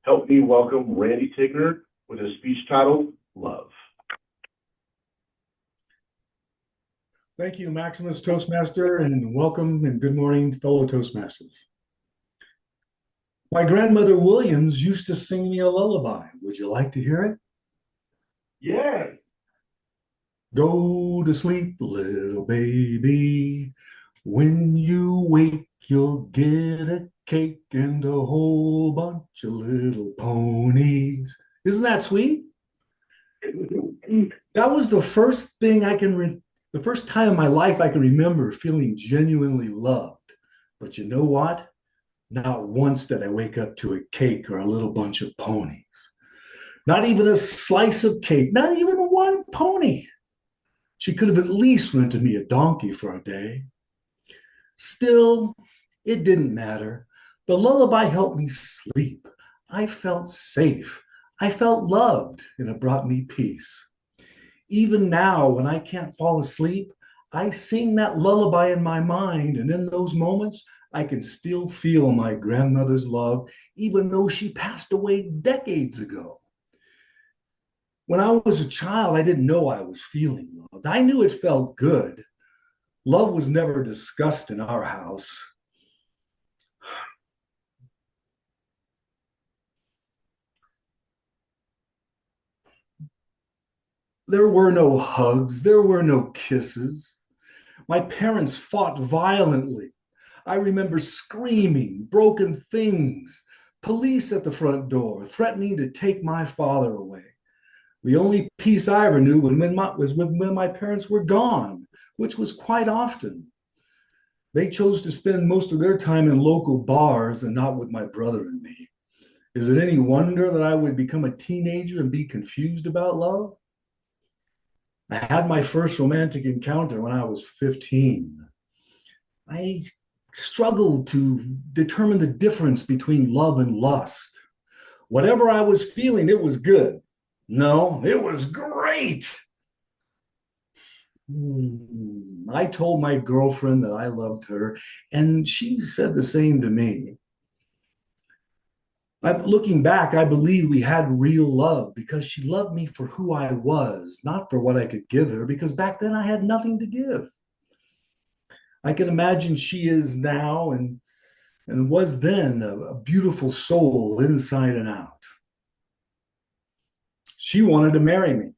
Help me welcome Randy Tigner with a speech titled Love. Thank you, Maximus Toastmaster, and welcome and good morning, fellow Toastmasters. My grandmother Williams used to sing me a lullaby. Would you like to hear it? Yeah. Go to sleep, little baby. When you wake, you'll get a cake and a whole bunch of little ponies. Isn't that sweet? That was the first thing the first time in my life I can remember feeling genuinely loved. But you know what? Not once did I wake up to a cake or a little bunch of ponies. Not even a slice of cake, not even one pony. She could have at least rented me a donkey for a day. Still, it didn't matter. The lullaby helped me sleep. I felt safe. I felt loved, and it brought me peace. Even now, when I can't fall asleep, I sing that lullaby in my mind, and in those moments, I can still feel my grandmother's love, even though she passed away decades ago. When I was a child, I didn't know I was feeling loved. I knew it felt good. Love was never discussed in our house. There were no hugs, there were no kisses. My parents fought violently. I remember screaming, broken things, police at the front door, threatening to take my father away. The only peace I ever knew was when my parents were gone, which was quite often. They chose to spend most of their time in local bars and not with my brother and me. Is it any wonder that I would become a teenager and be confused about love? I had my first romantic encounter when I was 15. I struggled to determine the difference between love and lust. Whatever I was feeling, it was good. No, it was great. I told my girlfriend that I loved her, and she said the same to me. Looking back, I believe we had real love because she loved me for who I was, not for what I could give her, because back then I had nothing to give. I can imagine she is now and was then a beautiful soul inside and out. She wanted to marry me,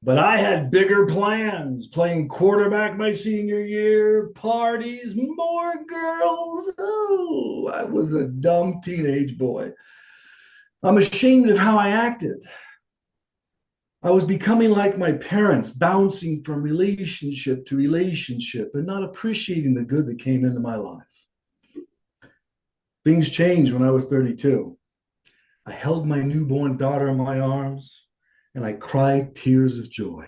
but I had bigger plans, playing quarterback my senior year, parties, more girls. Oh, I was a dumb teenage boy. I'm ashamed of how I acted. I was becoming like my parents, bouncing from relationship to relationship and not appreciating the good that came into my life. Things changed when I was 32. I held my newborn daughter in my arms and I cried tears of joy.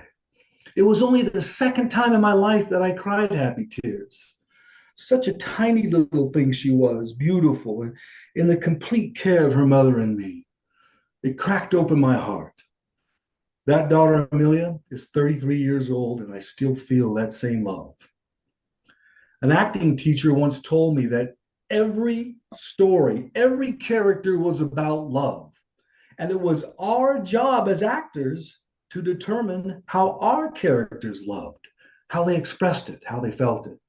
It was only the second time in my life that I cried happy tears. Such a tiny little thing she was, beautiful, and in the complete care of her mother and me. It cracked open my heart. That daughter, Amelia, is 33 years old, and I still feel that same love. An acting teacher once told me that every story, every character was about love. And it was our job as actors to determine how our characters loved, how they expressed it, how they felt it.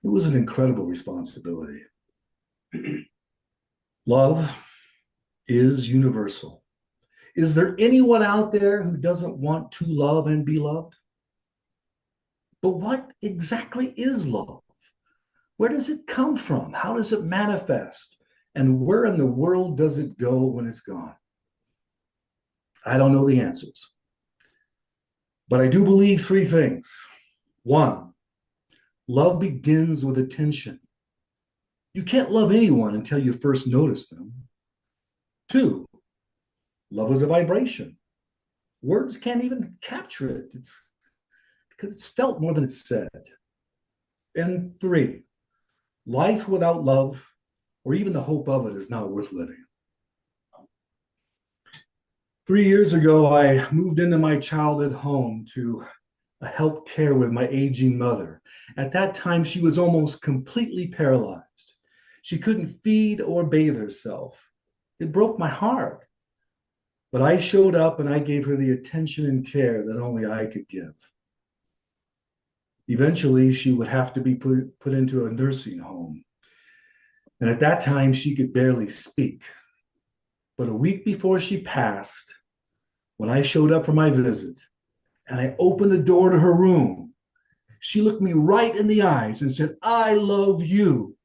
It was an incredible responsibility. Love is universal. Is there anyone out there who doesn't want to love and be loved? But what exactly is love? Where does it come from? How does it manifest? And where in the world does it go when it's gone? I don't know the answers. But I do believe three things. One, love begins with attention. You can't love anyone until you first notice them. Two, love is a vibration. Words can't even capture it. It's because it's felt more than it's said. And three, life without love, or even the hope of it, is not worth living. 3 years ago, I moved into my childhood home to help care with my aging mother. At that time, she was almost completely paralyzed. She couldn't feed or bathe herself. It broke my heart. But I showed up and I gave her the attention and care that only I could give. Eventually, she would have to be put into a nursing home. And at that time, she could barely speak. But a week before she passed, when I showed up for my visit and I opened the door to her room, she looked me right in the eyes and said, "I love you."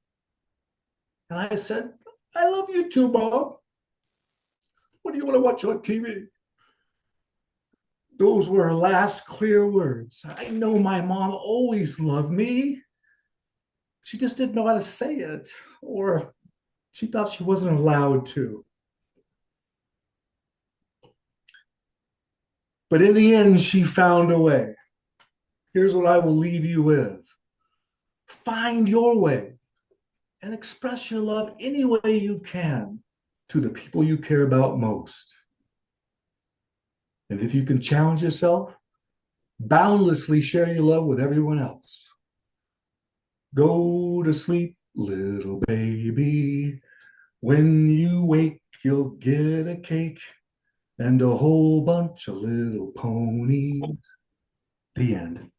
And I said, "I love you too, Mom. What do you want to watch on TV?" Those were her last clear words. I know my mom always loved me. She just didn't know how to say it, or she thought she wasn't allowed to. But in the end, she found a way. Here's what I will leave you with: find your way and express your love any way you can to the people you care about most. And if you can challenge yourself, boundlessly share your love with everyone else. Go to sleep, little baby. When you wake, you'll get a cake and a whole bunch of little ponies. The end.